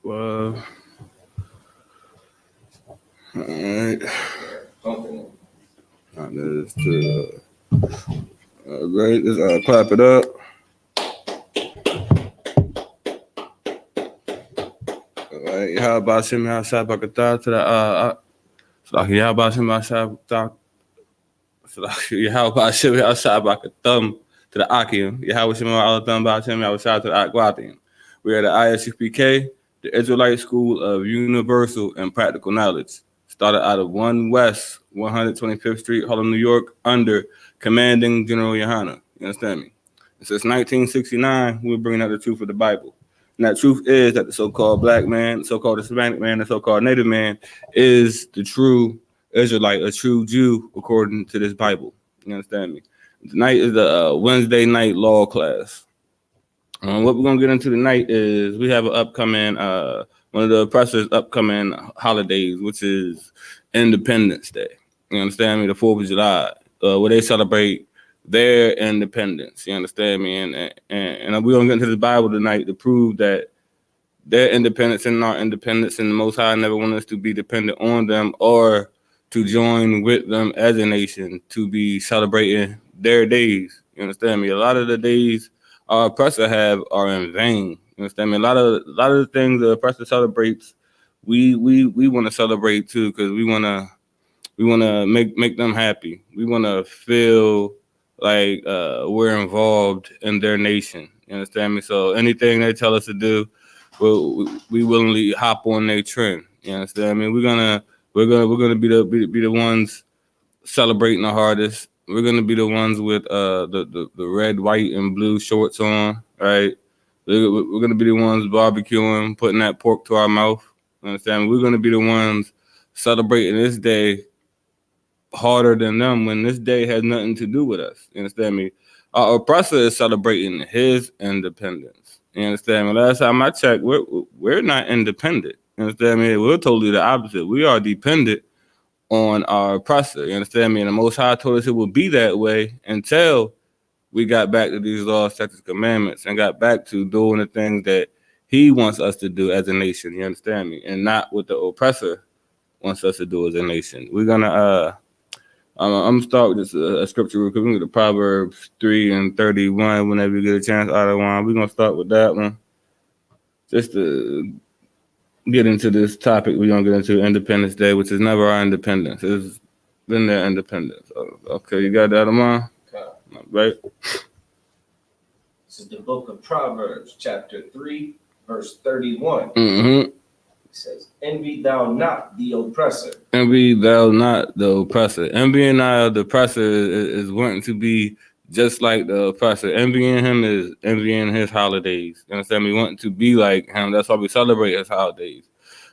12. All right. Let's all right, let's clap it up. All right, how about Shimmy Hashabakata to the how about Shimmy Hashabakata? How about Shimmy Hashabakatum to the Akim? How Shimmy Alatham about Shimmy Hashab to the Aquatium? We are the ISUPK, the Israelite School of Universal and Practical Knowledge. Started out of 1 West 125th Street, Harlem, New York, under Commanding General Yohana. You understand me? And since 1969, we're bringing out the truth of the Bible. And that truth is that the so-called black man, the so-called Hispanic man, the so-called Native man is the true Israelite, a true Jew, according to this Bible. You understand me? Tonight is the Wednesday night law class. What we're going to get into tonight is we have an upcoming, one of the Oppressors' upcoming holidays, which is Independence Day. You understand me? The 4th of July, where they celebrate their independence. You understand me? And we're going to get into the Bible tonight to prove that their independence and our independence, and the Most High never wanted us to be dependent on them or to join with them as a nation to be celebrating their days. You understand me? A lot of the days our oppressor have are in vain. You understand me? A lot of the things the oppressor celebrates, we want to celebrate too, because we want to make them happy. We want to feel like we're involved in their nation. You understand me? So anything they tell us to do, we willingly hop on their trend. You understand me? We're gonna be the ones celebrating the hardest. We're gonna be the ones with the red, white, and blue shorts on, right? We're gonna be the ones barbecuing, putting that pork to our mouth. You understand? We're gonna be the ones celebrating this day harder than them when this day has nothing to do with us. You understand me? Our oppressor is celebrating his independence. You understand me? Last time I checked, we're not independent. You understand me? We're totally the opposite. We are dependent on our oppressor. You understand me? And the Most High told us it would be that way until we got back to these laws, statutes, commandments, and got back to doing the things that he wants us to do as a nation. You understand me? And not what the oppressor wants us to do as a nation. We're gonna I'm gonna start with this a scripture real quick. We're gonna go to Proverbs 3:31. Whenever you get a chance, out of one, we're gonna start with that one. Just to get into this topic, we're gonna get into Independence Day, which is never our independence. It's been their independence. Okay, you got that in mind? Okay. Right. This is the book of Proverbs, chapter 3, verse 31. Mm-hmm. It says, envy thou not the oppressor. Envy thou not the oppressor. Envying not the oppressor is wanting to be just like the oppressor. Envying him is envying his holidays. You understand me? Wanting to be like him. That's why we celebrate his holidays.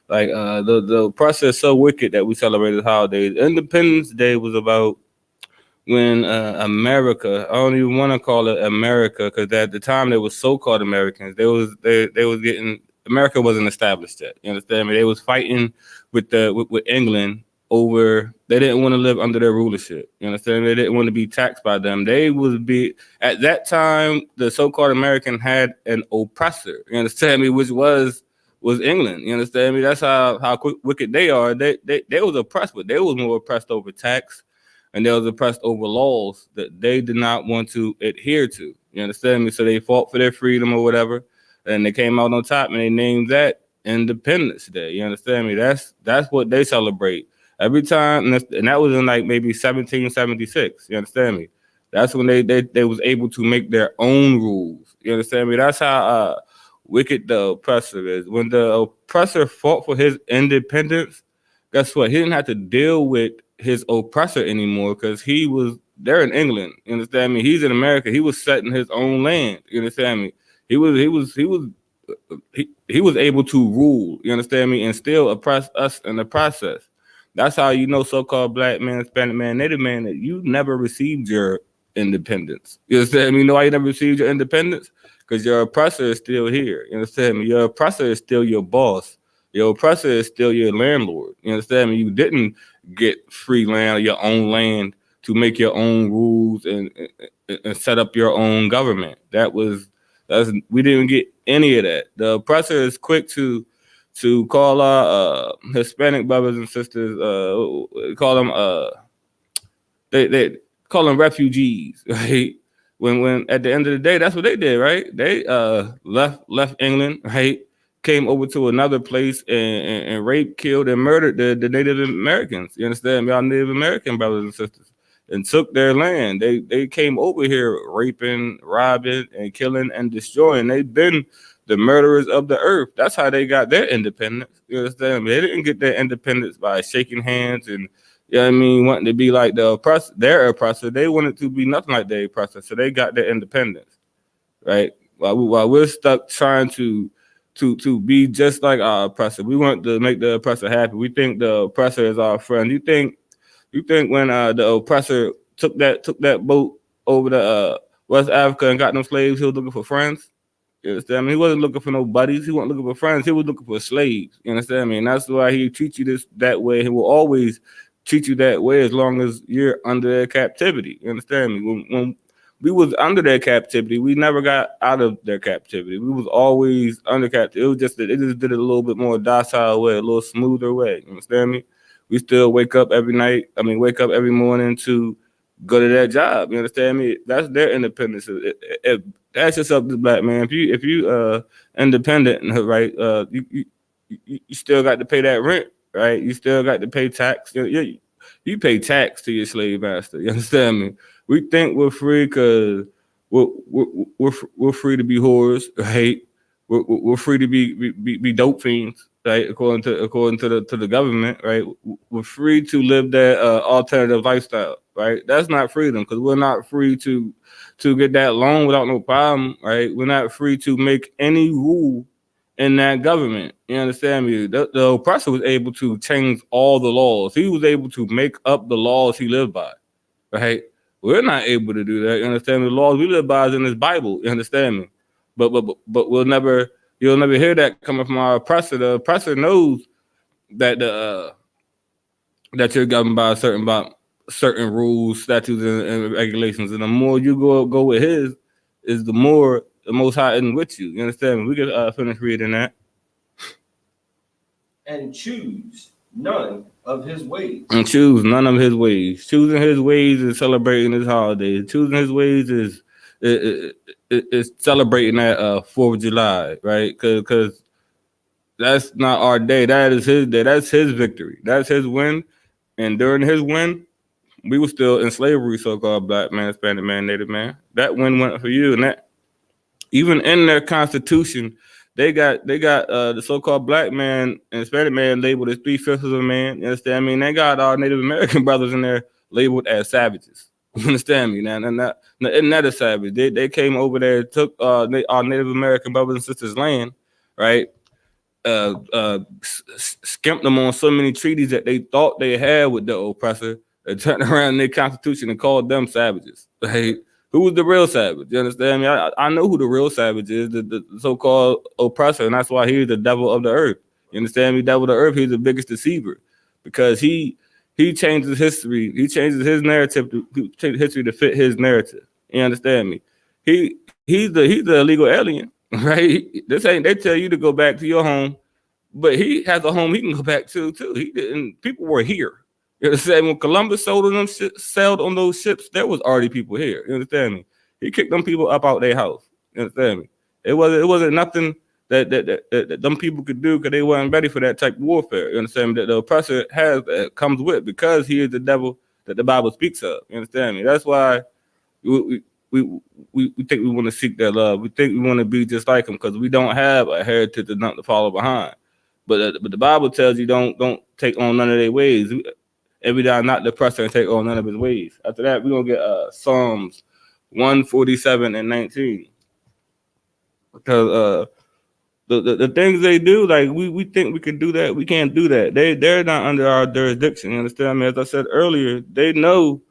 Like the oppressor is so wicked that we celebrate his holidays. Independence Day was about when America, I don't even want to call it America, because at the time they were so-called Americans. They was getting, America wasn't established yet. You understand me? They was fighting with England over, they didn't want to live under their rulership. You understand me? They didn't want to be taxed by them. They would be, at that time, the so-called American had an oppressor. You understand me? Which was England. You understand me? That's how wicked they are. They was oppressed, but they was more oppressed over tax. And they was oppressed over laws that they did not want to adhere to. You understand me? So they fought for their freedom or whatever, and they came out on top, and they named that Independence Day. You understand me? That's what they celebrate every time, and that was in like maybe 1776. You understand me? That's when they was able to make their own rules. You understand me? That's how wicked the oppressor is. When the oppressor fought for his independence, guess what? He didn't have to deal with his oppressor anymore, because they're in England. You understand me? He's in America. He was setting his own land. You understand me? He was able to rule. You understand me? And still oppress us in the process. That's how you know, so-called black man, Hispanic man, Native man, that you never received your independence. You understand me? You know why you never received your independence? Because your oppressor is still here. You understand me? Your oppressor is still your boss. Your oppressor is still your landlord. You understand me? You didn't get free land, your own land, to make your own rules and set up your own government. That was We didn't get any of that. The oppressor is quick to call our Hispanic brothers and sisters, call them they call them refugees, right? When at the end of the day, that's what they did, right? They left England, right? Came over to another place and raped, killed, and murdered the Native Americans. You understand? Y'all Native American brothers and sisters, and took their land. They came over here raping, robbing, and killing and destroying. They've been the murderers of the earth. That's how they got their independence. You understand? They didn't get their independence by shaking hands and, you know what I mean, wanting to be like their oppressor. They wanted to be nothing like their oppressor, so they got their independence, right? While we're stuck trying to be just like our oppressor, we want to make the oppressor happy. We think the oppressor is our friend. You think when the oppressor took that boat over to West Africa and got them slaves, he was looking for friends? You understand? I mean, he wasn't looking for no buddies. He wasn't looking for friends. He was looking for slaves. You understand me? And that's why he treats you that way. He will always treat you that way as long as you're under their captivity. You understand me? When we was under their captivity, we never got out of their captivity. We was always under captivity. It was just that it just did it a little bit more docile way, a little smoother way. You understand me? We still wake up every morning to go to that job. You understand me? That's their independence. Ask yourself, this black man, if you independent, right? You still got to pay that rent, right? You still got to pay tax. You pay tax to your slave master. You understand me? We think we're free because we're free to be whores, right? We're free to be dope fiends, right? According to the government, right? We're free to live that alternative lifestyle, right? That's not freedom, because we're not free to get that loan without no problem, right? We're not free to make any rule in that government. You understand me? The oppressor was able to change all the laws. He was able to make up the laws he lived by, right? We're not able to do that. You understand me? The laws we live by is in this Bible. You understand me? But you'll never hear that coming from our oppressor. The oppressor knows that that you're governed by certain rules, statutes, and regulations. And the more you go with his, is the more the Most High isn't with you. You understand me? We can finish reading that. And choose none of his ways. And choose none of his ways. Choosing his ways is celebrating his holidays. Choosing his ways is celebrating that 4th of July, right? Because that's not our day. That is his day. That's his victory. That's his win. And during his win, we were still in slavery, so-called black man, Hispanic man, Native man. That win went for you. And that, even in their constitution, they got the so-called black man and Hispanic man labeled as 3/5 of a man. You understand? I mean, they got our Native American brothers in there labeled as savages. You understand me? Now, isn't that a savage? They came over there, took our Native American brothers and sisters' land, right? Skimped them on so many treaties that they thought they had with the oppressor, and turned around in their constitution and called them savages. Right? Who was the real savage? You understand me? I know who the real savage is, the so-called oppressor, and that's why he's the devil of the earth. You understand me? Devil of the earth, he's the biggest deceiver, because he changes history. He changes his narrative to change history to fit his narrative. You understand me? He's the illegal alien, right? They tell you to go back to your home, but he has a home he can go back to too. He didn't. People were here. You understand? When Columbus sailed on those ships, there was already people here. You understand me? He kicked them people up out their house. You understand me? It wasn't nothing that them people could do, because they weren't ready for that type of warfare. You understand me? That the oppressor comes with, because he is the devil that the Bible speaks of. You understand me? That's why we think we want to seek their love. We think we want to be just like them, because we don't have a heritage or nothing to follow behind. But the Bible tells you don't take on none of their ways. Every day not the oppressor and take on none of his ways. After that, we're gonna get Psalms 147 and 19. Because the things they do, like we think we can do that, we can't do that. They're not under our jurisdiction. You understand me? As I said earlier, they know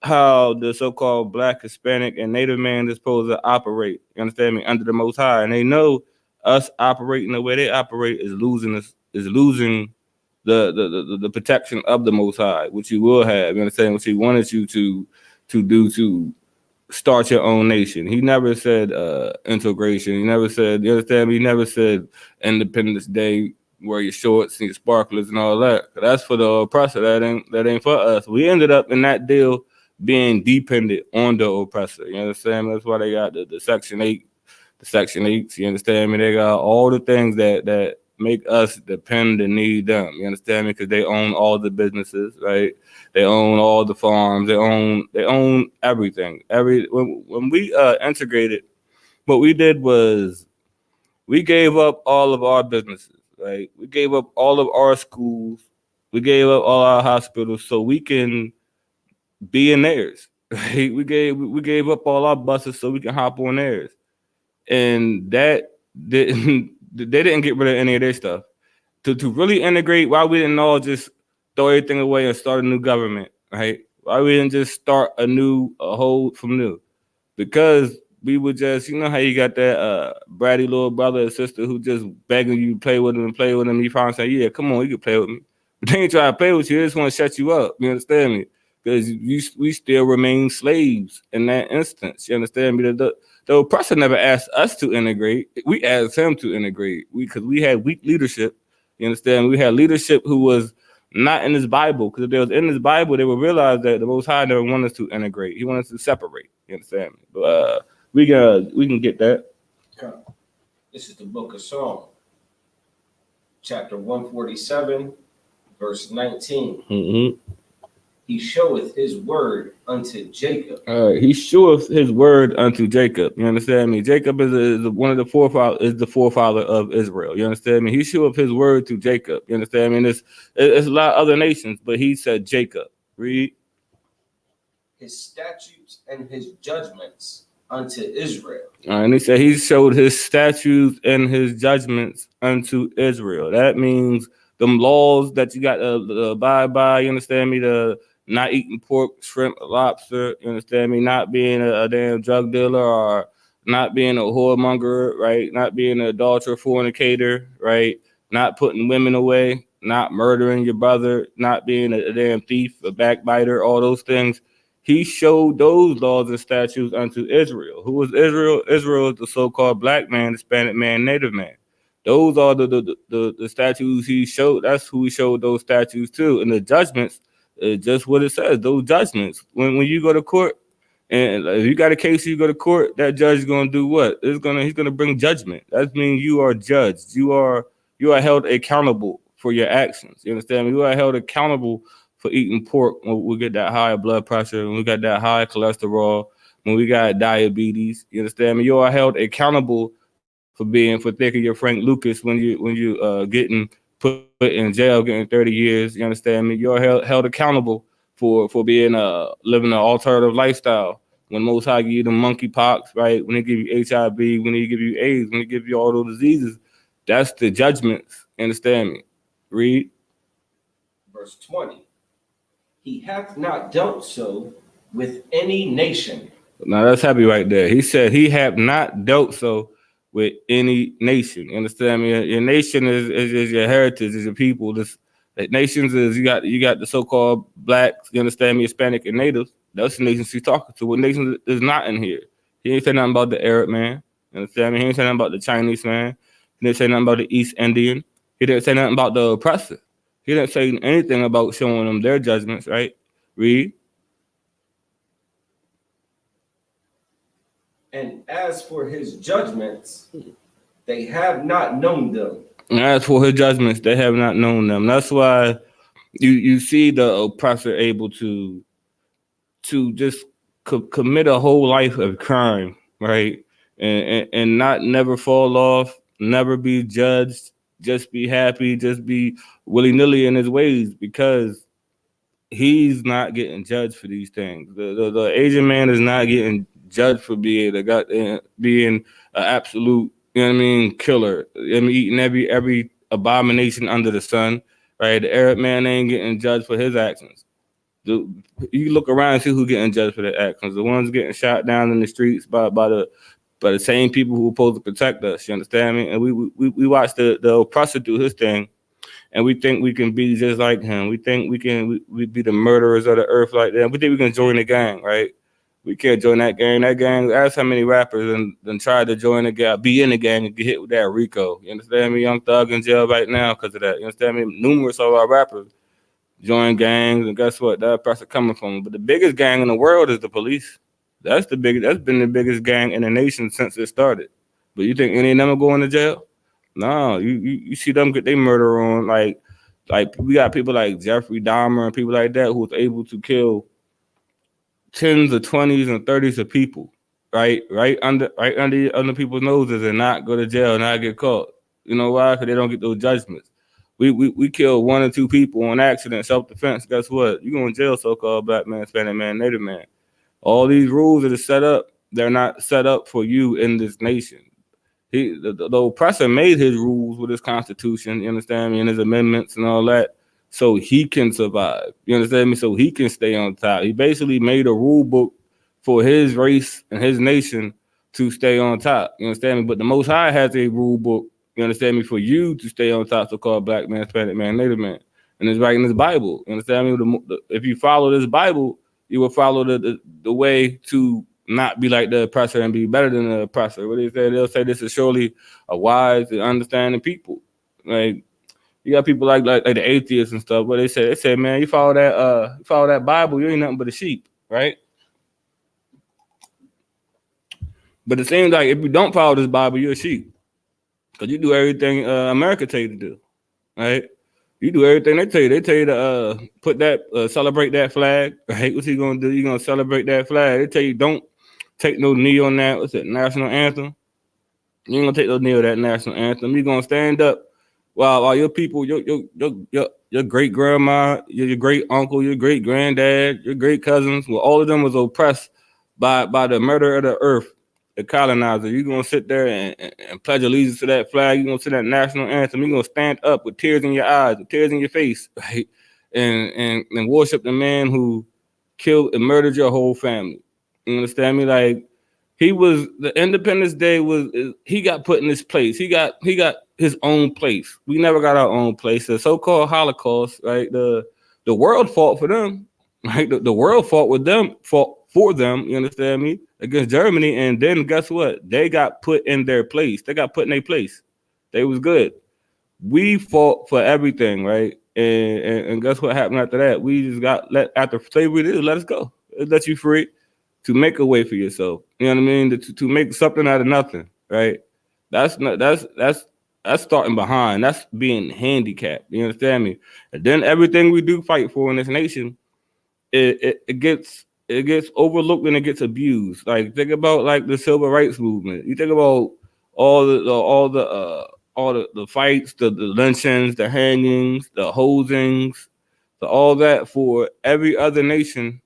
how the so-called Black, Hispanic, and Native man is supposed to operate. You understand me? Under the Most High, and they know us operating the way they operate is losing the protection of the Most High, which you will have. You understand? What He wanted you to do start your own nation. He never said integration. He never said, you understand me? He never said Independence Day, wear your shorts and your sparklers and all that. That's for the oppressor. That ain't for us. We ended up in that deal being dependent on the oppressor. You understand me? That's why they got the Section 8, the Section 8s. You understand me? They got all the things that make us depend and need them. You understand me? Because they own all the businesses, right? They own all the farms. They own everything. When we integrated, what we did was we gave up all of our businesses, right? We gave up all of our schools. We gave up all our hospitals so we can be in theirs. Right? We gave up all our buses so we can hop on theirs, and that didn't they didn't get rid of any of their stuff. To really integrate, why we didn't all just throw everything away and start a new government, right? Why we didn't just start a whole from new? Because we would just, you know how you got that bratty little brother or sister who just begging you to play with them and play with them. You finally say, yeah, come on, you can play with me. But they ain't try to play with you. They just want to shut you up. You understand me? Because we still remain slaves in that instance. You understand me? The oppressor never asked us to integrate. We asked him to integrate. Because we had weak leadership. You understand? We had leadership who was not in his Bible. Because if they was in his Bible, they would realize that the Most High never wanted us to integrate. He wanted us to separate. You understand me? But we can get that. Okay. This is the book of Psalm, chapter 147, verse 19. Mm-hmm. He showeth his word unto Jacob. He showeth his word unto Jacob. You understand me? Jacob is one of the forefather, is the forefather of Israel. You understand me? He showeth his word to Jacob. You understand me? And it's a lot of other nations, but he said Jacob. Read. His statutes and his judgments unto Israel. And he said he showed his statutes and his judgments unto Israel. That means them laws that you got to abide by. You understand me? The not eating pork, shrimp, lobster. You understand me? Not being a damn drug dealer or not being a whoremonger, right? Not being an adulterer, fornicator, right? Not putting women away, not murdering your brother, not being a damn thief, a backbiter, all those things. He showed those laws and statutes unto Israel. Who was Israel? Israel is the so-called black man, Hispanic man, Native man. Those are the statutes he showed. That's who he showed those statutes to. And the judgments, just what it says, those judgments. When you go to court, and if you got a case, you go to court, that judge is gonna do what? He's gonna bring judgment. That means you are judged. You are held accountable for your actions. You understand me? You are held accountable for eating pork when we get that high blood pressure, when we got that high cholesterol, when we got diabetes. You understand me? You are held accountable for thinking you're Frank Lucas when you getting put in jail, getting 30 years. You understand me? You're held accountable for being living an alternative lifestyle. When Most High give you the monkeypox, right? When they give you HIV, when they give you AIDS, when they give you all those diseases, that's the judgments. Understand me? Read. Verse 20. He hath not dealt so with any nation. Now that's happy right there. He said he have not dealt so with any nation. You understand me? Your nation is your heritage, is your people. Nations is you got the so-called blacks, you understand me, Hispanic and natives. That's the nations he's talking to. What nations is not in here? He ain't saying nothing about the Arab man. You understand me? He ain't saying nothing about the Chinese man. He didn't say nothing about the East Indian. He didn't say nothing about the oppressor. He didn't say anything about showing them their judgments, right? Read. And as for his judgments, they have not known them. And as for his judgments, they have not known them. That's why you see the oppressor able to just commit a whole life of crime, right? And not never fall off, never be judged, just be happy, just be willy-nilly in his ways because he's not getting judged for these things. The Asian man is not getting judged for being an absolute, you know what I mean, killer. I mean, eating every abomination under the sun, right? The Arab man ain't getting judged for his actions. You look around and see who's getting judged for their actions. The ones getting shot down in the streets by the same people who are supposed to protect us. You understand me? And we watch the oppressor do his thing, and we think we can be just like him. We think we be the murderers of the earth like that. We think we can join the gang, right? We can't join that gang. That gang, ask how many rappers and tried to join the gang, be in the gang and get hit with that RICO. You understand me? Young Thug in jail right now because of that. You understand me? Numerous of our rappers join gangs, and guess what? That pressure coming from them. But the biggest gang in the world is the police. That's the biggest. That's been the biggest gang in the nation since it started. But you think any of them are going to jail? No. You see them get their murder on. Like we got people like Jeffrey Dahmer and people like that who was able to kill tens of 20s and 30s of people, right under people's noses and not go to jail, not get caught. You know why? Because they don't get those judgments. We kill 1 or 2 people on accident, self-defense. Guess what? You go in jail, so-called black man, Hispanic man, Native man. All these rules that are set up, they're not set up for you in this nation. The oppressor made his rules with his constitution, you understand me, and his amendments and all that, so he can survive. You understand me? So he can stay on top. He basically made a rule book for his race and his nation to stay on top. You understand me? But the Most High has a rule book, you understand me, for you to stay on top, so-called black man, Hispanic man, Native man. And it's right in his Bible. You understand me? If you follow this Bible, you will follow the way to not be like the oppressor and be better than the oppressor. What they say, they'll say this is surely a wise and understanding people. Like you got people like the atheists and stuff, but they say, man, you follow that Bible, you ain't nothing but a sheep, right? But it seems like if you don't follow this Bible, you're a sheep. Because you do everything America tell you to do, right? You do everything they tell you. They tell you to put that, celebrate that flag, right? What's he gonna do? You're gonna celebrate that flag. They tell you don't take no knee on that. What's it? National anthem. You ain't gonna take no knee on that national anthem. You're gonna stand up while your people, your great grandma, your great uncle, your great granddad, your great cousins, well, all of them was oppressed by the murder of the earth, the colonizer. You're gonna sit there and pledge allegiance to that flag. You're gonna sit that national anthem. You're gonna stand up with tears in your eyes, with tears in your face, right? And worship the man who killed and murdered your whole family. You understand me? Like the Independence Day he got put in his place. He got his own place. We never got our own place. The so-called Holocaust, right? The world fought for them, right? The world fought for them, you understand me, against Germany. And then guess what? They got put in their place. They got put in their place. They was good. We fought for everything, right? And guess what happened after that? We just got after slavery, they just let us go. It let you free to make a way for yourself. You know what I mean? To make something out of nothing, right? That's starting behind. That's being handicapped. You understand me? And then everything we do fight for in this nation, it gets overlooked and it gets abused. Like think about like the civil rights movement. You think about all the fights, the lynchings, the hangings, the hosings, all that for every other nation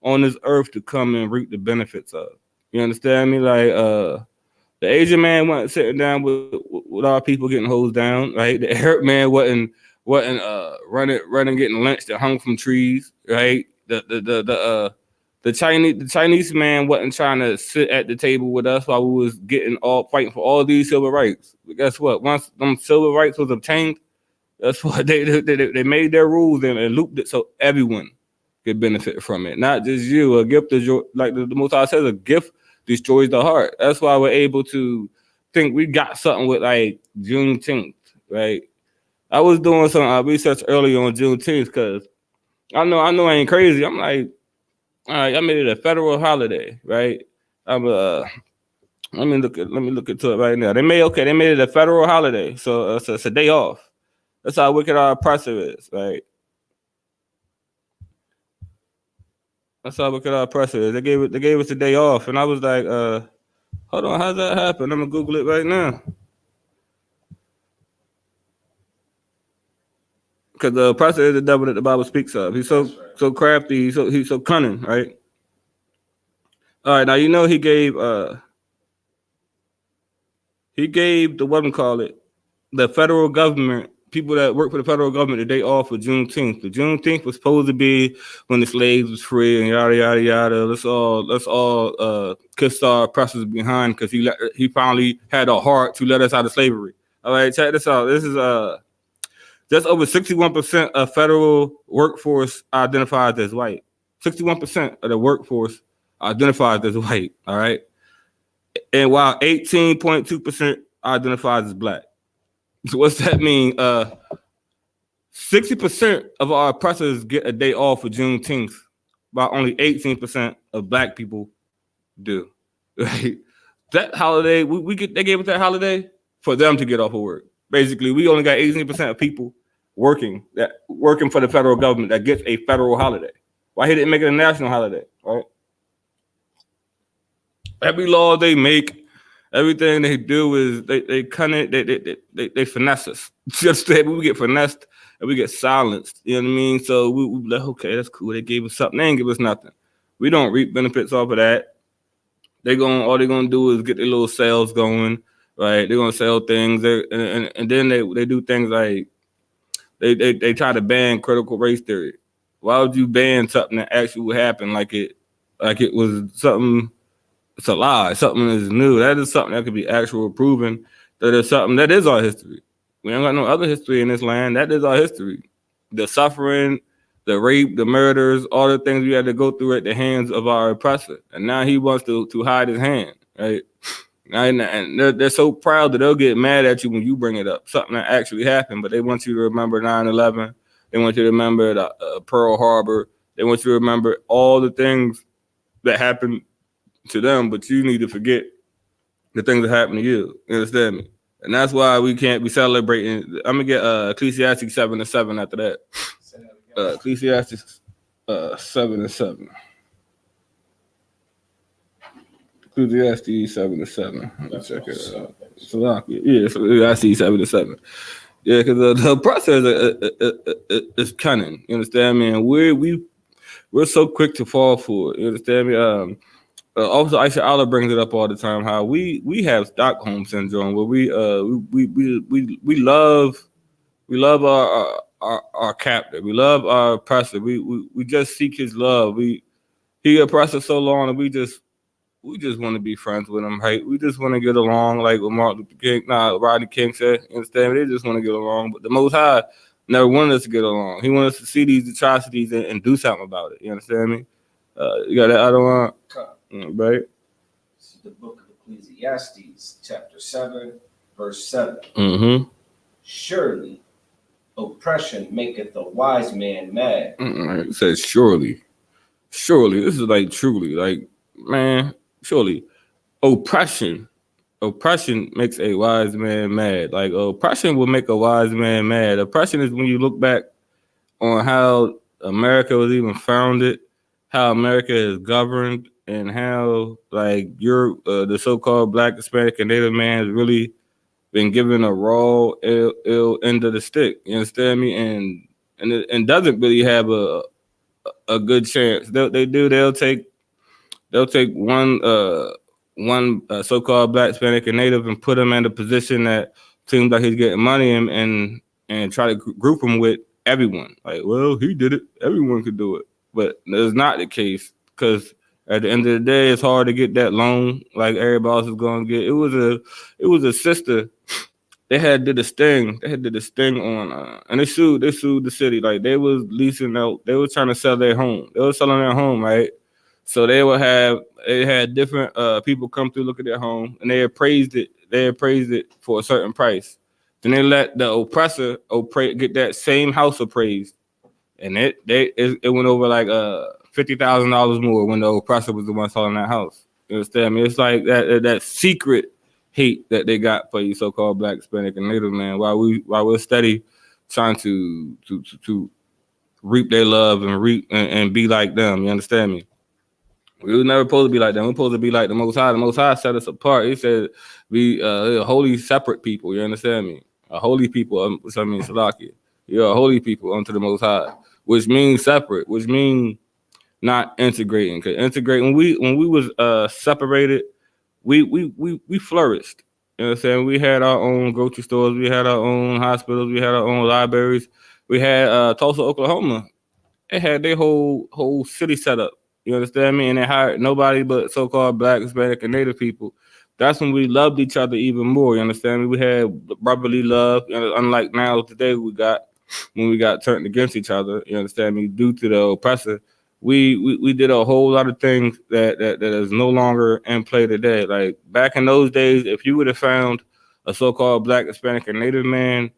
on this earth to come and reap the benefits of. You understand me? Like the Asian man wasn't sitting down with our people getting hosed down, right? The Arab man wasn't running getting lynched and hung from trees, right? The Chinese man wasn't trying to sit at the table with us while we was fighting for all these civil rights. But guess what? Once them civil rights was obtained, that's what they made their rules and looped it so everyone could benefit from it, not just you. A gift is like the Most High says, a gift destroys the heart. That's why we're able to think we got something with like Juneteenth, right? I was doing some research earlier on Juneteenth because I know I ain't crazy. I'm like, all right, I made it a federal holiday, right? Let me look into it right now. They made it a federal holiday, so it's a day off. That's how wicked our oppressor is, right? That's how wicked our oppressor is. They gave us a day off, and I was like, hold on, how's that happen? I'm gonna Google it right now. Because the oppressor is the devil that the Bible speaks of. He's so crafty, he's so cunning, right? All right, now you know he gave the federal government, people that work for the federal government, the day off for Juneteenth. The Juneteenth was supposed to be when the slaves was free and yada yada yada. Let's all kiss our oppressors behind because he finally had a heart to let us out of slavery. All right, check this out. This is just over 61% of federal workforce identified as white. 61% of the workforce identifies as white, all right? And while 18.2% identifies as black. So what's that mean? 60% of our oppressors get a day off for Juneteenth, while only 18% of black people do. Right? That holiday, they gave us that holiday for them to get off of work. Basically, we only got 18% of people working for the federal government that gets a federal holiday. Why he didn't make it a national holiday, right? Every law they make, everything they do is they finesse us. Just that we get finessed and we get silenced. You know what I mean? So we like, okay, that's cool. They gave us something. They ain't give us nothing. We don't reap benefits off of that. All they're gonna do is get their little sales going, right? They're gonna sell things, and then they do things like they try to ban critical race theory. Why would you ban something that actually happened like it was something? It's a lie. Something is new. That is something that could be actual proven. That is something that is our history. We ain't got no other history in this land. That is our history. The suffering, the rape, the murders, all the things we had to go through at the hands of our oppressor. And now he wants to hide his hand, right? And they're so proud that they'll get mad at you when you bring it up, something that actually happened. But they want you to remember 9/11. They want you to remember Pearl Harbor. They want you to remember all the things that happened to them, but you need to forget the things that happened to you. You understand me? And that's why we can't be celebrating. I'm gonna get Ecclesiastes 7:7 after that. Ecclesiastes 7:7. Ecclesiastes 7:7. Let me check it out. Ecclesiastes 7:7. Yeah, because the process is cunning. You understand me? And we're so quick to fall for it. You understand me? Also, Aisha Allah brings it up all the time. How we have Stockholm syndrome, where we love our captor, we love our oppressor. We just seek his love. He oppressed us so long, and we just want to be friends with him, right? We just want to get along, like what Rodney King said. You understand? They just want to get along, but the Most High never wanted us to get along. He wanted us to see these atrocities and do something about it. You understand me? You got that? I don't want. Right. This is the book of Ecclesiastes, chapter 7, verse 7. Mm-hmm. Surely oppression maketh a wise man mad. It says surely. Surely. This is like truly. Like, man, surely. Oppression makes a wise man mad. Like, oppression will make a wise man mad. Oppression is when you look back on how America was even founded, how America is governed, and how like the so-called Black, Hispanic, and Native man has really been given a raw, ill end of the stick. You understand me? And doesn't really have a good chance. They'll take one so-called Black, Hispanic, and Native and put him in a position that seems like he's getting money and try to group him with everyone. Like, well, he did it. Everyone could do it. But that's not the case, because at the end of the day, it's hard to get that loan like everybody else is going to get. It was a sister. They did a sting on, and they sued the city. Like, they was leasing out. They were trying to sell their home. They were selling their home, right? So they had different people come through, look at their home, and they appraised it. They appraised it for a certain price. Then they let the oppressor get that same house appraised, and it went over like $50,000 more when the oppressor was the one selling that house. You understand me? It's like that secret hate that they got for you so-called Black, Hispanic, and Native man. While we're steady trying to reap their love and be like them. You understand me? We were never supposed to be like them. We're supposed to be like the Most High. The Most High set us apart. He said we a holy, separate people. You understand me? A holy people. Which I mean, Salakia. You're a holy people unto the Most High, which means separate, which means not integrating. Cause integrating, when we was separated, we flourished. You know what I'm saying? We had our own grocery stores, we had our own hospitals, we had our own libraries. We had Tulsa, Oklahoma. It had their whole city set up. You understand me? And they hired nobody but so-called Black, Hispanic, and Native people. That's when we loved each other even more. You understand me? We had brotherly love, unlike now today when we got turned against each other. You understand me? Due to the oppressor, we did a whole lot of things that is no longer in play today. Like back in those days, if you would have found a so-called Black, Hispanic, or Native man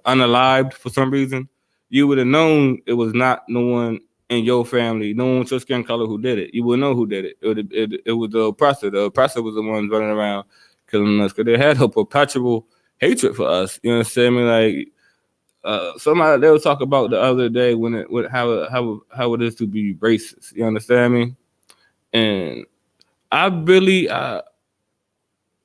unalived for some reason, you would have known it was not no one in your family, no one with your skin color who did it. You would know who did it. It was the oppressor. The oppressor was the ones running around killing us because they had a perpetual hatred for us. You know what I'm saying? Like somebody they would talk about the other day when how it is to be racist. You understand me? And I really I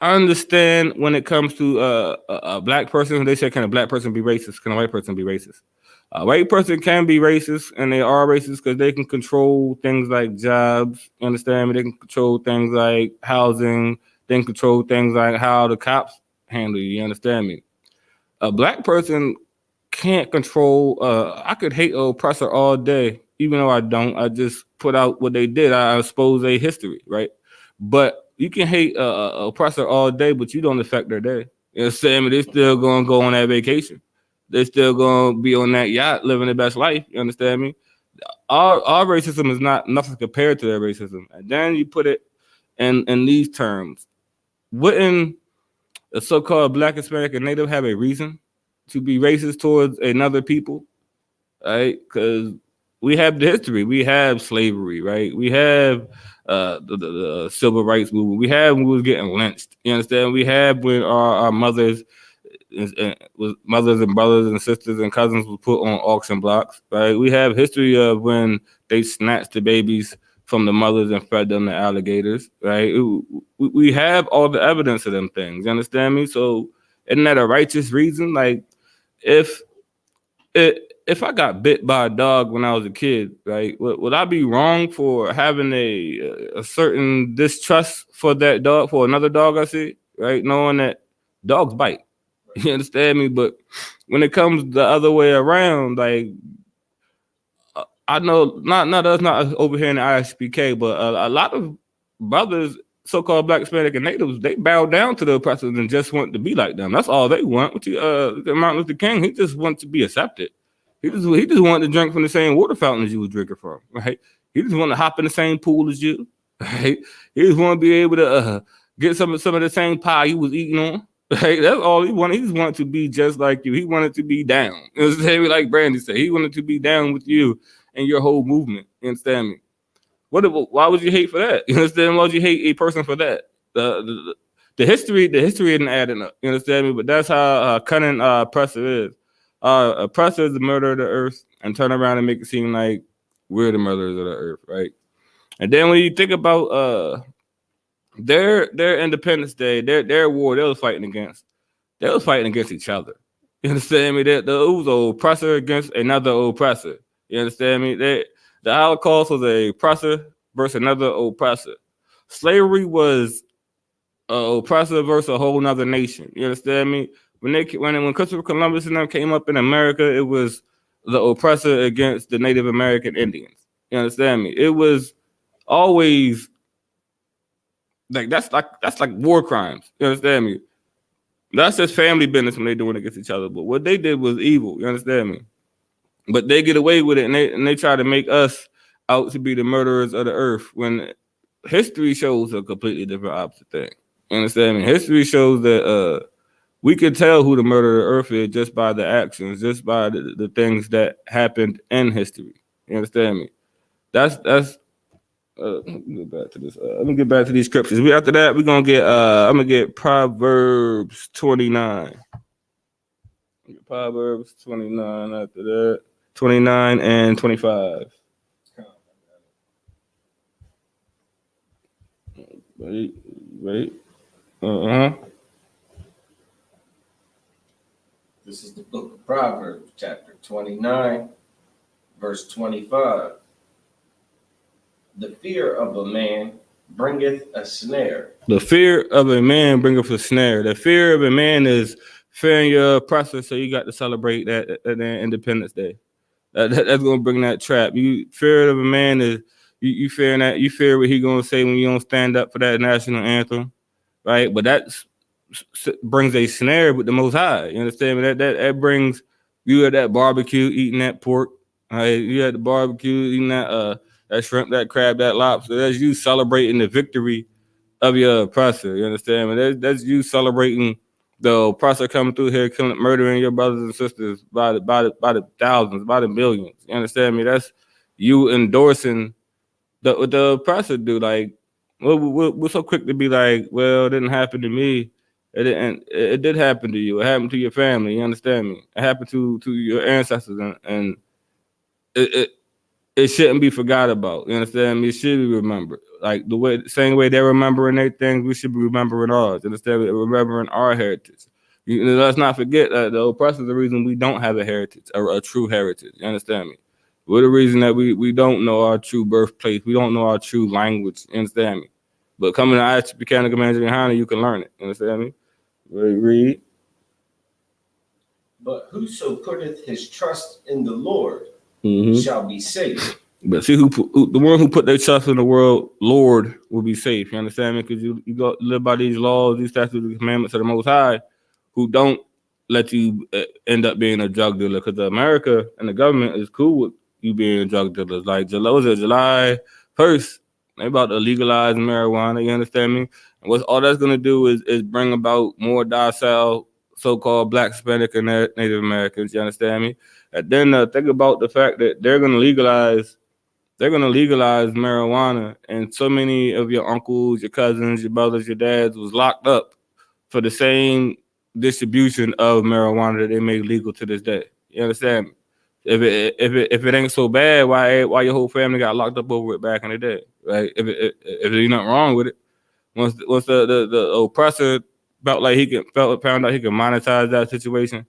understand when it comes to a black person. They say, can a black person be racist? Can a white person be racist? A white person can be racist, and they are racist because they can control things like jobs. You understand me? They can control things like housing. They can control things like how the cops handle you. You understand me? A black person can't control. I could hate an oppressor all day, even though I don't. I just put out what they did. I expose their history, right? But you can hate a oppressor all day, but you don't affect their day. You know what I'm saying? They're still gonna go on that vacation. They're still gonna be on that yacht, living their best life. You understand me? Our racism is not nothing compared to their racism. And then you put it in these terms. Wouldn't a so-called Black, Hispanic, and Native have a reason to be racist towards another people, right? Because we have the history, we have slavery, right? We have the civil rights movement. We have when we was getting lynched. You understand? We have when our mothers, mothers and brothers and sisters and cousins was put on auction blocks, right? We have history of when they snatched the babies from the mothers and fed them to alligators, right? We have all the evidence of them things. You understand me? So isn't that a righteous reason? Like if if I got bit by a dog when I was a kid, right, would I be wrong for having a certain distrust for that dog, for another dog I see, right? Knowing that dogs bite. You understand me? But when it comes the other way around, like I know not us, not over here in the ISUPK, but a lot of brothers, so-called Black, Hispanic, and Natives, they bow down to the oppressors and just want to be like them. That's all they want. Martin Luther King, he just wants to be accepted. He just wanted to drink from the same water fountain as you was drinking from, right? He just want to hop in the same pool as you, right? He just want to be able to get some of the same pie you was eating on. Right? That's all he wanted. He just wanted to be just like you. He wanted to be down. You know what I'm saying? Like Brandy said, he wanted to be down with you and your whole movement. You understand me? Why would you hate for that? You understand? Why would you hate a person for that? The history isn't adding up. You understand me? But that's how cunning oppressor is. Oppressor is the murderer of the earth, and turn around and make it seem like we're the murderers of the earth, right? And then when you think about their Independence Day, their war they was fighting against each other. You understand me? It was an oppressor against another oppressor. You understand me? The Holocaust was a oppressor versus another oppressor. Slavery was an oppressor versus a whole nother nation. You understand me? When Christopher Columbus and them came up in America, it was the oppressor against the Native American Indians. You understand me? It was always like that's like war crimes. You understand me? That's just family business when they doing it against each other. But what they did was evil. You understand me? But they get away with it, and they try to make us out to be the murderers of the earth when history shows a completely different opposite thing. You understand me? History shows that we can tell who the murderer of the earth is just by the actions, just by the things that happened in history. You understand me? That's let me get back to this. Let me get back to these scriptures. After that, we're gonna get I'm gonna get Proverbs 29. Proverbs 29 after that. 29 and 25. Wait. This is the book of Proverbs, chapter 29, verse 25. The fear of a man bringeth a snare. The fear of a man bringeth a snare. The fear of a man is fearing your oppressor, so you got to celebrate that Independence Day. That's gonna bring that trap. You fear of a man is you fearing that you fear what he gonna say when you don't stand up for that national anthem, right? But that brings a snare with the Most High. You understand me? That brings you at that barbecue eating that pork, Right? You had the barbecue, eating that shrimp, that crab, that lobster. That's you celebrating the victory of your oppressor. You understand me? That's you celebrating the oppressor coming through here, killing, murdering your brothers and sisters by the thousands, by the millions. You understand me? That's you endorsing what the oppressor do. Like, we're so quick to be like, well, it didn't happen to me. It didn't. It did happen to you. It happened to your family. You understand me? It happened to your ancestors, and it it shouldn't be forgot about. You understand me? It should be remembered. Like same way they're remembering their things, we should be remembering ours. You understand me? Remembering our heritage. Let's not forget that the oppressor is the reason we don't have a heritage, a true heritage. You understand me? We're the reason that we don't know our true birthplace. We don't know our true language. You understand me? But coming to ISUPK Commander Johanna, you can learn it. You understand me? Read. But whoso putteth his trust in the Lord shall be safe. But see, the one who put their trust in the world, Lord, will be safe. You understand me? Because you go live by these laws, these statutes, and commandments of the Most High, who don't let you end up being a drug dealer. Because America and the government is cool with you being drug dealers. Like July 1st, they about to legalize marijuana. You understand me? And what's all that's gonna do is bring about more docile so-called Black, Hispanic, and Native Americans. You understand me? And then think about the fact that they're gonna legalize marijuana, and so many of your uncles, your cousins, your brothers, your dads was locked up for the same distribution of marijuana that they made legal to this day. You understand me? If it ain't so bad, why your whole family got locked up over it back in the day, right? If there's nothing wrong with it, once the oppressor found out he could monetize that situation,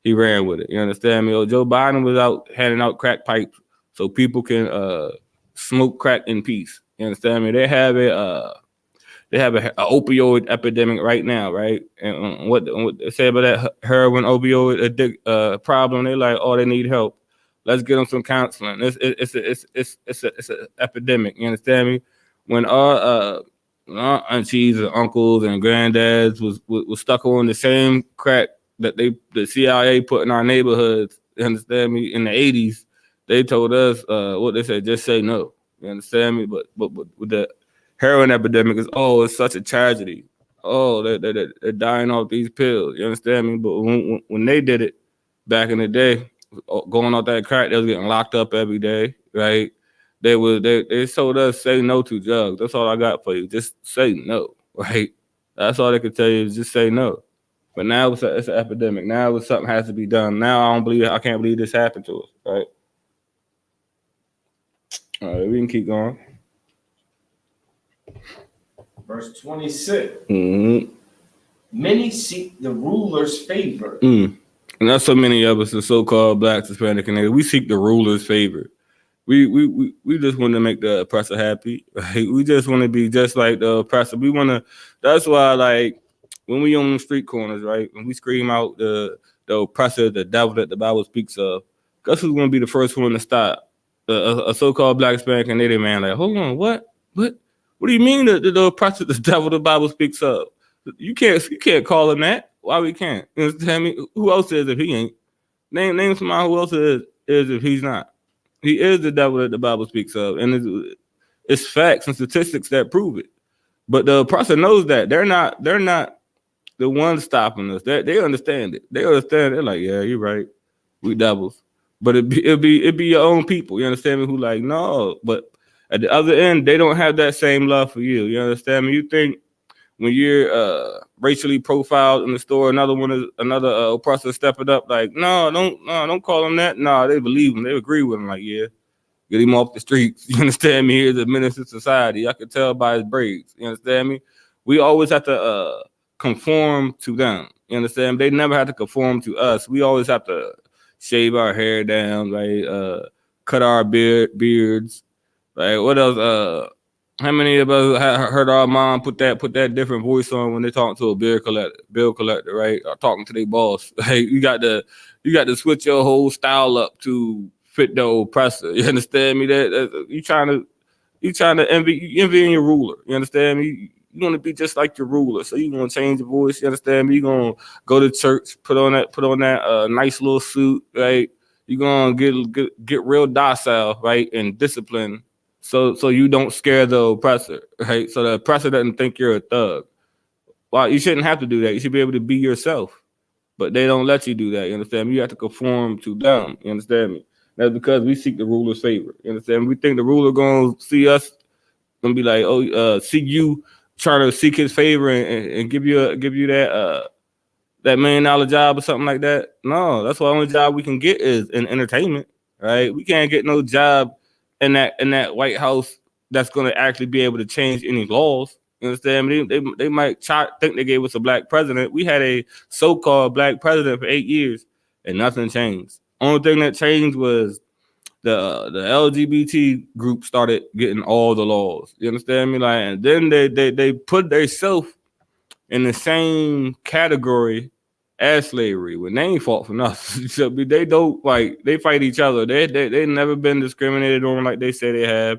he ran with it. You understand me? Joe Biden was out handing out crack pipes so people can smoke crack in peace. You understand me? They have a opioid epidemic right now, right? And what they say about that heroin opioid problem? They like, oh, they need help. Let's get them some counseling. It's an epidemic. You understand me? When our aunties and uncles and granddads was stuck on the same crack that the CIA put in our neighborhoods, you understand me, in the 80s, they told us what they said, just say no. You understand me? But with the heroin epidemic is, oh, it's such a tragedy. Oh, they're dying off these pills. You understand me? But when they did it back in the day, going off that crack, they was getting locked up every day, right? They told us say no to drugs. That's all I got for you. Just say no, right? That's all they could tell you is just say no. But now it's an epidemic. Now something has to be done. Now I can't believe this happened to us, right? All right, we can keep going. Verse 26. Many seek the ruler's favor. And that's so many of us, the so-called Blacks, Hispanic, and Native. We seek the ruler's favor. We just want to make the oppressor happy. Right? We just want to be just like the oppressor. We want to. That's why, like, when we on the street corners, right, when we scream out the oppressor, the devil that the Bible speaks of, guess who's going to be the first one to stop? A so-called Black, Hispanic, and Native man. Like, hold on, what do you mean the oppressor, the devil the Bible speaks of? You can't call him that. Why we can't? You understand me? Who else is if he ain't? Name somebody who else is if he's not. He is the devil that the Bible speaks of, and it's facts and statistics that prove it. But the oppressor knows that they're not the ones stopping us. They understand it. They understand. They're like, yeah, you're right. We devils. But it'd be your own people. You understand me? Who like no, but at the other end, they don't have that same love for you. You understand me? You think when you're racially profiled in the store, another oppressor stepping up, like, don't call him that. No, they believe him. They agree with him. Like, yeah, get him off the streets. You understand me? Here's a menace to society. I could tell by his braids. You understand me? We always have to conform to them. You understand? They never have to conform to us. We always have to shave our hair down, right? Cut our beards. Like, what else? How many of us heard our mom put that different voice on when they talk to a bill collector, right? Or talking to their boss. Like, you got to switch your whole style up to fit the oppressor. You understand me? That you trying to envying your ruler. You understand me? You want to be just like your ruler, so you gonna change your voice. You understand me? You gonna go to church, put on that nice little suit, right? you're gonna get real docile, right, and disciplined, so you don't scare the oppressor, right? So the oppressor doesn't think you're a thug. Well, you shouldn't have to do that. You should be able to be yourself. But they don't let you do that. You understand me? You have to conform to them. You understand me? That's because we seek the ruler's favor. You understand me? We think the ruler gonna see us and be like, oh, see you trying to seek his favor and give you that $1 million job or something like that. No, that's why the only job we can get is in entertainment, right? We can't get no job in that White House that's gonna actually be able to change any laws. You understand me? They might think they gave us a black president. We had a so-called black president for 8 years, and nothing changed. Only thing that changed was the LGBT group started getting all the laws. You understand me? Like, and then they put themselves in the same category as slavery when they ain't fought for nothing. So they don't, like, they fight each other. They never been discriminated on like they say they have.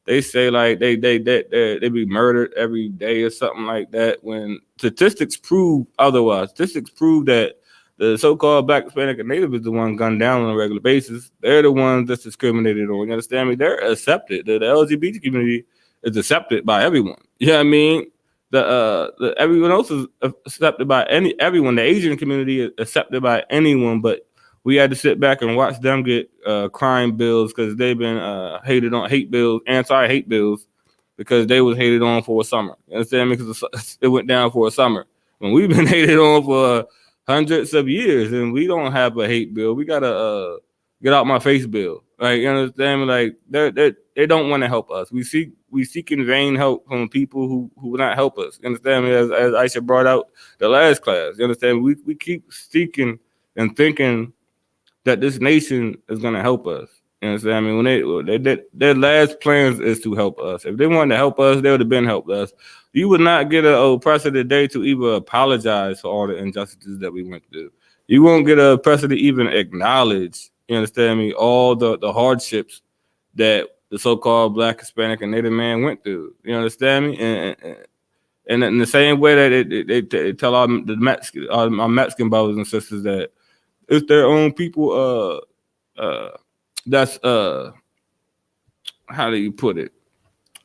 They say like they be murdered every day or something like that, when statistics prove otherwise. Statistics prove that the so-called Black, Hispanic, and Native is the one gunned down on a regular basis. They're the ones that's discriminated on. You understand me? They're accepted. The LGBT community is accepted by everyone. You know what I mean? The everyone else is accepted by everyone. The Asian community is accepted by anyone, but we had to sit back and watch them get crime bills because they've been hate bills, anti-hate bills, because they was hated on for a summer. You understand me? Because it went down for a summer. When we've been hated on for hundreds of years, and we don't have a hate bill. We got a get out my face bill. Like, you understand me? Like, they don't want to help us. We seek in vain help from people who will not help us. You understand me? As Aisha brought out the last class. You understand me? We keep seeking and thinking that this nation is gonna help us. You understand me? When their last plans is to help us. If they wanted to help us, they would have been helped us. You would not get an oppressor today to even apologize for all the injustices that we went through. You won't get an oppressor to even acknowledge, you understand me, all the hardships that the so-called Black, Hispanic, and Native man went through. You understand me? And in the same way that they tell our Mexican brothers and sisters that it's their own people that's how do you put it?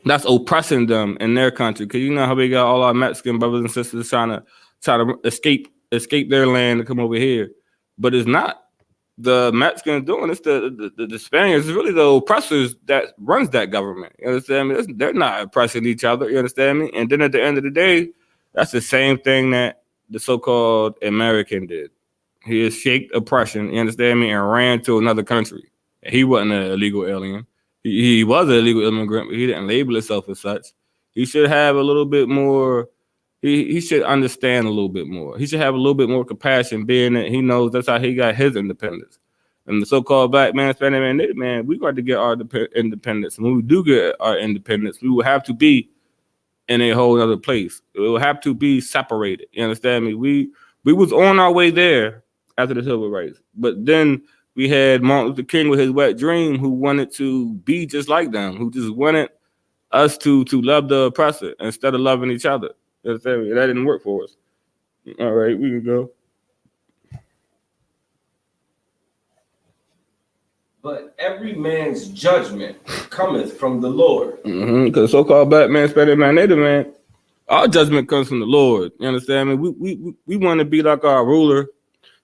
That's oppressing them in their country. Cause you know how we got all our Mexican brothers and sisters trying to escape their land to come over here. But it's not the Mexicans doing, it's the Spaniards. It's really the oppressors that runs that government. You understand me? They're not oppressing each other, you understand me? And then at the end of the day, that's the same thing that the so-called American did. He escaped oppression, you understand me, and ran to another country. He wasn't an illegal alien. He was an illegal immigrant, but he didn't label himself as such. He should have a little bit more, he should understand a little bit more. He should have a little bit more compassion, being that he knows that's how he got his independence. And the so-called Black man, Hispanic man, Native man, we got to get our independence. And when we do get our independence, we will have to be in a whole other place. It will have to be separated. You understand me? We was on our way there after the civil rights, but then we had Martin Luther King with his wet dream, who wanted to be just like them, who just wanted us to love the oppressor instead of loving each other. You understand me? That didn't work for us. All right, we can go. But every man's judgment cometh from the Lord. Because so-called Black man, Hispanic man, Native man, our judgment comes from the Lord. You understand me? We want to be like our ruler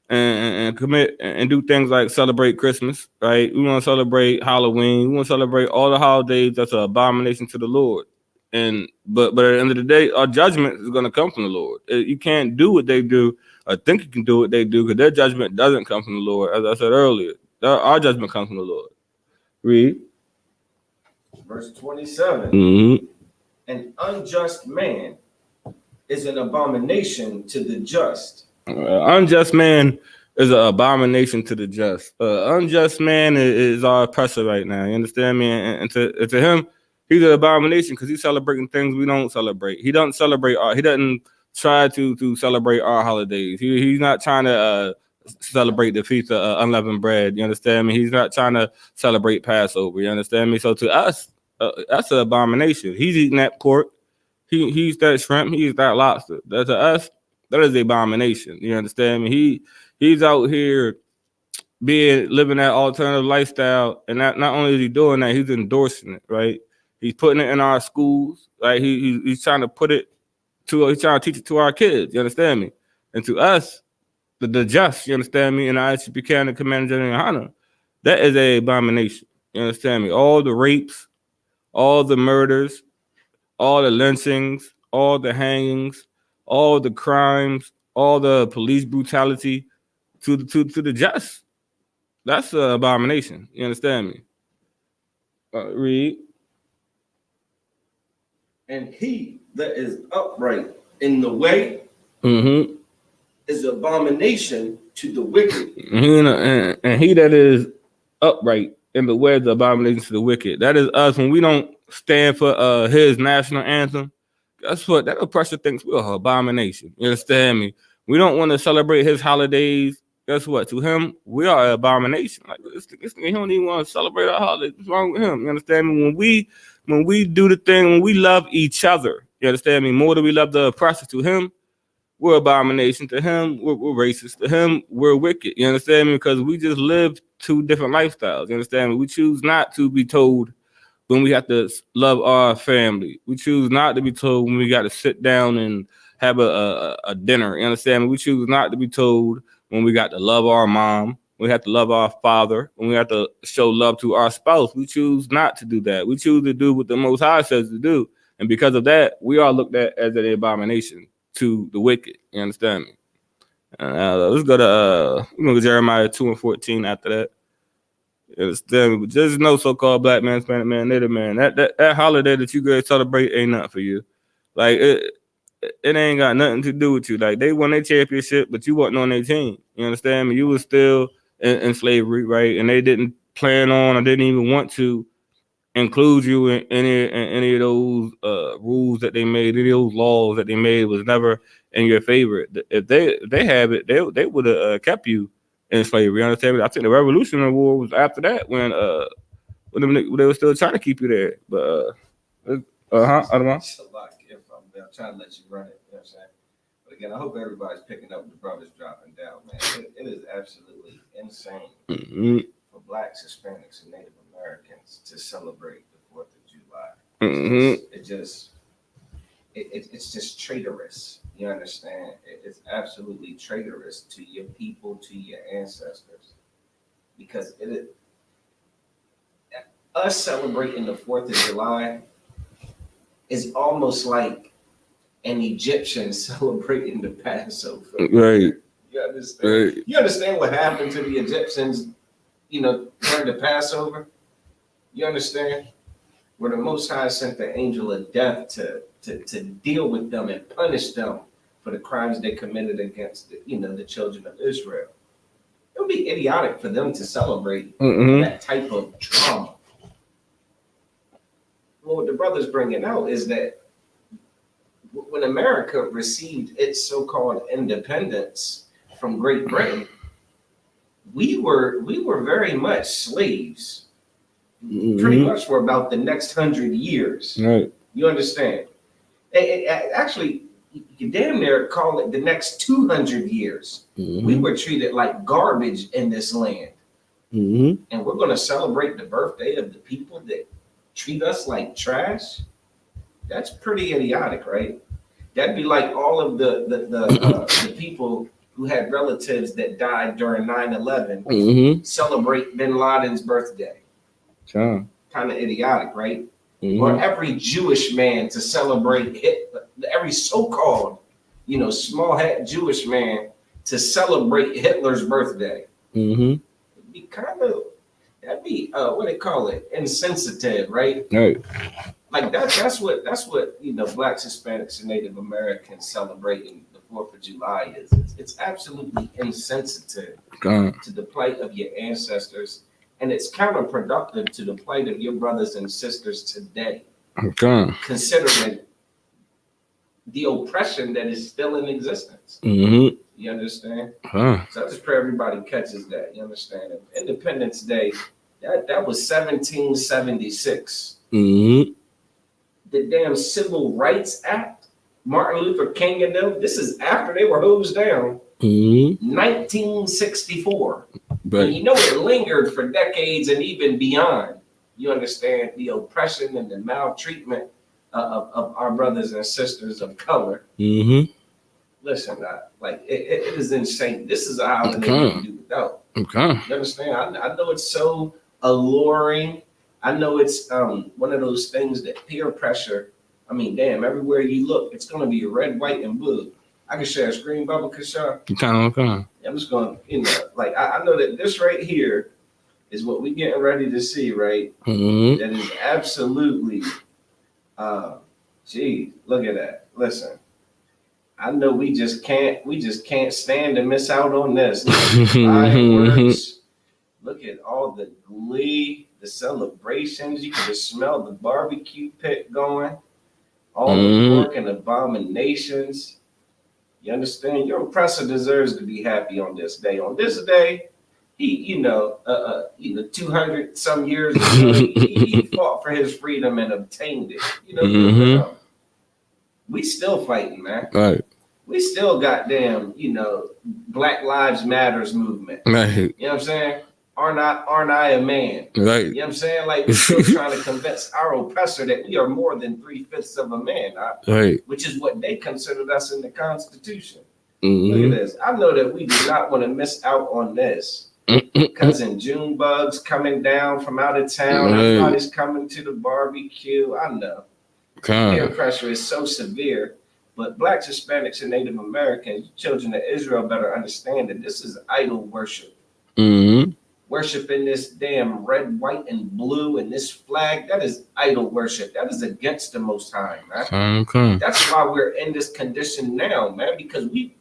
and commit and do things like celebrate Christmas, right? We want to celebrate Halloween. We want to celebrate all the holidays that's an abomination to the Lord. And but at the end of the day, our judgment is going to come from the Lord. You can't do what they do or think you can do what they do, because their judgment doesn't come from the Lord. As I said earlier, our judgment comes from the Lord. Read. Verse 27. Mm-hmm. An unjust man is an abomination to the just. Unjust man is an abomination to the just. Unjust man is our oppressor right now. You understand me? And to him, he's an abomination because he's celebrating things we don't celebrate. He doesn't celebrate he doesn't try to celebrate our holidays. He's not trying to celebrate the feast of unleavened bread. You understand me? He's not trying to celebrate Passover. You understand me? So to us, that's an abomination. He's eating that pork. He eats that shrimp. He eats that lobster. To us, that is an abomination. You understand me? He's out here living that alternative lifestyle, and not only is he doing that, he's endorsing it, right? He's putting it in our schools, right? He's trying to he's trying to teach it to our kids. You understand me? And to us, the just, you understand me? And the ISUPK and the Commander General Hana, that is a abomination. You understand me? All the rapes, all the murders, all the lynchings, all the hangings, all the crimes, all the police brutality to the just. That's an abomination. You understand me? Read. And he that is upright in the way is abomination to the wicked. And he that is upright in the way is abomination to the wicked. That is us when we don't stand for his national anthem. Guess what? That oppressor thinks we're an abomination. You understand me? We don't want to celebrate his holidays. Guess what? To him, we are an abomination. Like this nigga, he don't even want to celebrate our holidays. What's wrong with him? You understand me? When we do the thing, when we love each other, you understand me? More than we love the oppressor. To him, we're abomination. To him, we're racist. To him, we're wicked. You understand me? Because we just live two different lifestyles. You understand me? We choose not to be told when we have to love our family. We choose not to be told when we got to sit down and have a dinner. You understand me? We choose not to be told when we got to love our mom. We have to love our father. When we have to show love to our spouse. We choose not to do that. We choose to do what the Most High says to do. And because of that, we are looked at as an abomination to the wicked. You understand me? Let's go to Jeremiah 2:14 after that. Understand me? Just know so-called black man, Hispanic man, Native man. That holiday that you guys celebrate ain't nothing for you. Like it ain't got nothing to do with you. Like they won their championship, but you wasn't on their team. You understand me? You was still in slavery, right? And they didn't plan on or didn't even want to include you in any of those rules that they made, any of those laws that they made was never in your favor. If they have it, they would have kept you in slavery. You understand me? I think the Revolutionary War was after that when they were still trying to keep you there. But I don't know. I'm trying to let you run it. You know what I'm saying? But again, I hope everybody's picking up the brothers dropping down, man. It is absolutely insane for blacks, Hispanics, and Native Americans to celebrate the 4th of July. It's just traitorous. You understand? It's absolutely traitorous to your people, to your ancestors, because us celebrating the 4th of July is almost like an Egyptian celebrating the Passover. Right. You understand? Right. You understand what happened to the Egyptians, during the Passover? You understand? Where the Most High sent the angel of death to deal with them and punish them for the crimes they committed against the children of Israel. It would be idiotic for them to celebrate that type of trauma. Well, what the brother's bringing out is that when America received its so-called independence from Great Britain, we were very much slaves. Pretty much for about the next 100 years. Right. You understand? Actually, you can damn near call it the next 200 years. We were treated like garbage in this land. And we're going to celebrate the birthday of the people that treat us like trash. That's pretty idiotic, right? That'd be like all of the people who had relatives that died during 9/11 celebrate Bin Laden's birthday. Sure. Kind of idiotic, right? Or every Jewish man to celebrate every so-called, small hat Jewish man to celebrate Hitler's birthday. It'd be that'd be what they call it, insensitive, right? Right. Like that's what blacks, Hispanics, and Native Americans celebrating the 4th of July is. It's absolutely insensitive to the plight of your ancestors. And it's counterproductive to the plight of your brothers and sisters today. Considering the oppression that is still in existence. You understand? So I just pray everybody catches that. You understand? Independence Day, that was 1776. The damn Civil Rights Act, Martin Luther King and them, this is after they were hosed down. 1964. Right. And you know it lingered for decades and even beyond. You understand the oppression and the maltreatment of our brothers and sisters of color. Mm-hmm. Listen, it is insane. This is a holiday Okay. we do without. Okay. You understand? I know it's so alluring. I know it's one of those things that peer pressure. I mean, damn, everywhere you look, it's gonna be red, white, and blue. I can share a screen, Bubba Kashaw. Okay. I'm just gonna, like I know that this right here is what we getting ready to see, right? Mm-hmm. That is absolutely, gee, look at that. Listen, I know we just can't stand to miss out on this. Look at the fireworks. Look at all the glee, the celebrations. You can just smell the barbecue pit going. All the pork and abominations. You understand? Your oppressor deserves to be happy on this day. On this day, he, 200 some years ago, he fought for his freedom and obtained it. We still fighting, man. Right. We still goddamn, Black Lives Matters movement. Right. You know what I'm saying? Aren't I a man? Right. You know what I'm saying? Like, we're still trying to convince our oppressor that we are more than 3/5 of a man, right? Which is what they considered us in the Constitution. Mm-hmm. Look at this. I know that we do not want to miss out on this. Cousin Junebugs coming down from out of town. Right. Everybody's coming to the barbecue. I know. Peer pressure is so severe. But Blacks, Hispanics, and Native Americans, children of Israel, better understand that this is idol worship. Mm-hmm. Worshiping this damn red, white, and blue and this flag, that is idol worship. That is against the Most High, man. Okay. That's why we're in this condition now, man, because we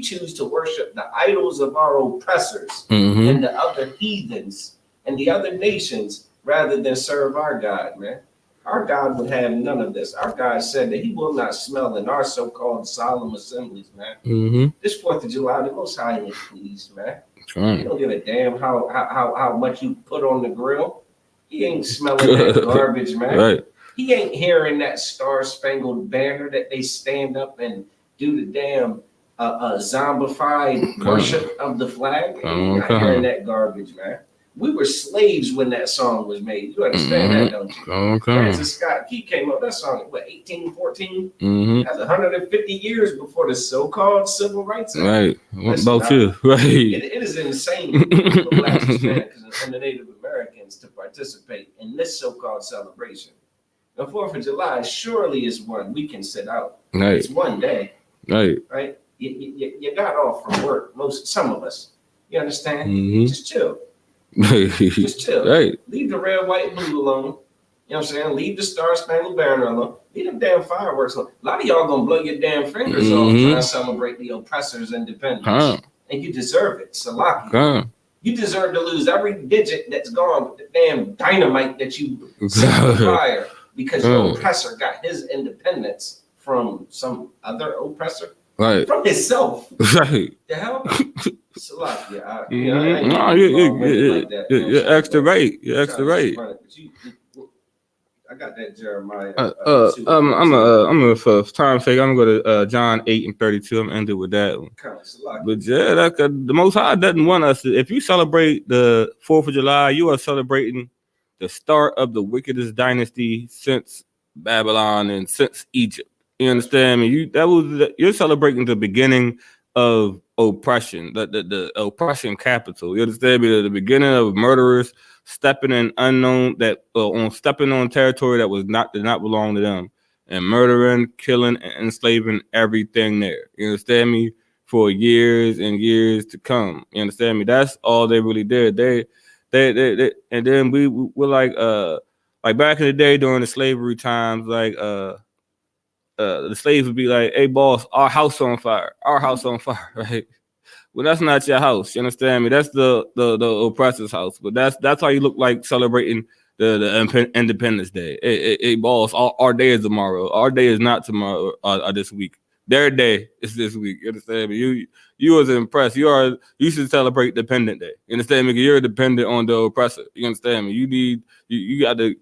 choose to worship the idols of our oppressors and the other heathens and the other nations rather than serve our God, man. Our God would have none of this. Our God said that he will not smell in our so-called solemn assemblies, man. Mm-hmm. This 4th of July, the Most High ain't pleased, man. Right. He don't give a damn how much you put on the grill. He ain't smelling that garbage, man. Right. He ain't hearing that Star-Spangled Banner that they stand up and do the damn zombified worship of the flag. He ain't not hearing that garbage, man. We were slaves when that song was made. You understand that, don't you? Okay. Francis Scott Key came up with that song, 1814? That's 150 years before the so-called Civil Rights Act. Right. What about you? Right. It is insane for Blacks, Hispanics, and the Native Americans to participate in this so-called celebration. The 4th of July surely is one we can sit out. Right. It's one day. Right. Right? You got off from work, some of us. You understand? Just chill. Just chill. Right. Leave the red, white, and blue alone. You know what I'm saying? Leave the Star-Spangled Banner alone. Leave them damn fireworks alone. A lot of y'all gonna blow your damn fingers off trying to celebrate the oppressor's independence. And you deserve it, Salaki. You deserve to lose every digit that's gone with the damn dynamite that you set on fire because your oppressor got his independence from some other oppressor. Right. From himself. Right. The hell? Salakia. You're extra right. You're extra right. I got that Jeremiah. I'm for time sake. I'm gonna go to John 8:32. I'm gonna end it with that one. But yeah, the Most High doesn't want us to. If you celebrate the 4th of July, you are celebrating the start of the wickedest dynasty since Babylon and since Egypt. You understand me? You're celebrating the beginning of oppression, the oppression capital. You understand me? The beginning of murderers stepping in stepping on territory that did not belong to them, and murdering, killing, and enslaving everything there. You understand me? For years and years to come. You understand me? That's all they really did. They and then we were like back in the day during the slavery times, the slaves would be like, "Hey, boss, our house on fire, right? Well, that's not your house. You understand me? That's the oppressor's house. But that's how you look like celebrating the Independence Day. Hey, boss, our day is tomorrow. Our day is not tomorrow or this week. Their day is this week. You understand me? You was impressed. You should celebrate Dependent Day. You understand me? You're dependent on the oppressor. You understand me? You got to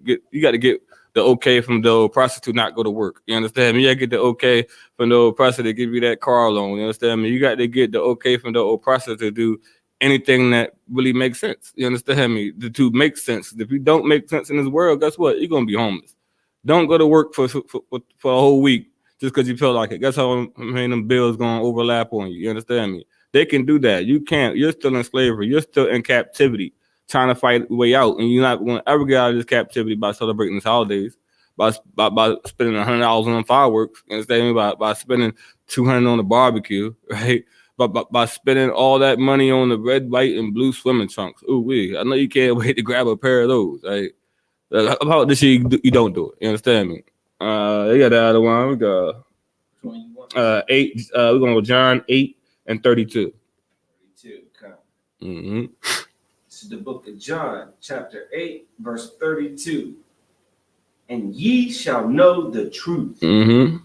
get the okay from the oppressor to not go to work. You understand me? You got to get the okay from the oppressor to give you that car loan. You understand me? You got to get the okay from the oppressor to do anything that really makes sense. You understand me? To make sense. If you don't make sense in this world, guess what? You're gonna be homeless. Don't go to work for a whole week just because you feel like it. Guess how many them bills gonna overlap on you? You understand me? They can do that. You can't. You're still in slavery. You're still in captivity, trying to fight your way out, and you're not gonna ever get out of this captivity by celebrating these holidays. By spending $100 on fireworks, you understand me? By spending $200 on the barbecue, right? By spending all that money on the red, white, and blue swimming trunks. Ooh, I know you can't wait to grab a pair of those, right? About this year, you don't do it. You understand me? They got the other one. We got 8. We're gonna go John 8:32. 32. Okay. Mm-hmm. This is the book of John, chapter 8, verse 32. And ye shall know the truth, and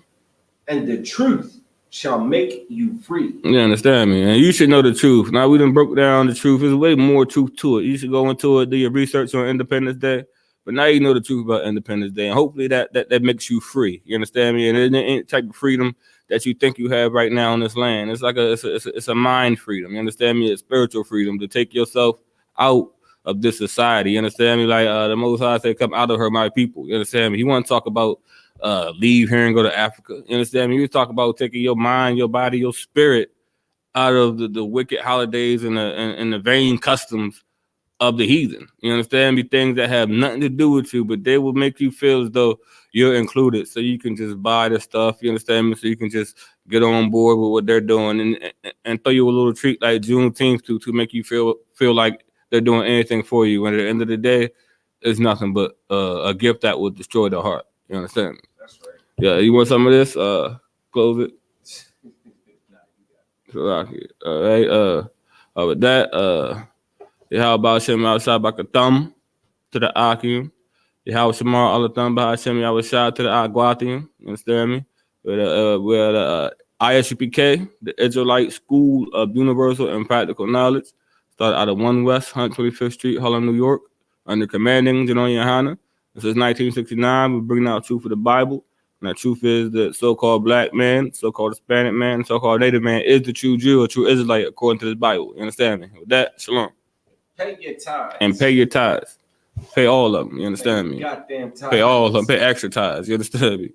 the truth shall make you free. You understand me? And you should know the truth. Now we done broke down the truth. There's way more truth to it. You should go into it, do your research on Independence Day. But now you know the truth about Independence Day, and hopefully that makes you free. You understand me? And it ain't any type of freedom that you think you have right now on this land. It's like it's a mind freedom. You understand me? It's spiritual freedom to take yourself out of this society. You understand me? Like the Most High said, "Come out of her, my people." You understand me? He want to talk about leave here and go to Africa. You understand me? He was talking about taking your mind, your body, your spirit out of the wicked holidays and the vain customs of the heathen. You understand me? Things that have nothing to do with you, but they will make you feel as though you're included, so you can just buy the stuff. You understand me? So you can just get on board with what they're doing and throw you a little treat like Juneteenth to make you feel like they're doing anything for you. And at the end of the day, it's nothing but a gift that will destroy the heart. You understand me? That's right. Yeah, you want some of this? Close it. All right. With that, how about Shem outside back a thumb to the Akim? How Shamar all the thumb by Hashem Yahweh to the Aguatium. You understand me? We're the ISUPK, the Israelite School of Universal and Practical Knowledge. Started out of 1 West 125th Street, Harlem, New York, under commanding Genoa Yohana. Since 1969, we're bringing out truth of the Bible. And the truth is that so-called black man, so-called Hispanic man, so-called Native man is the true Jew or true Israelite according to this Bible. You understand me? With that, shalom. Pay your tithes. And pay your tithes. Pay all of them. You understand me? Goddamn tithes. Pay all of them. Pay extra tithes. You understand me?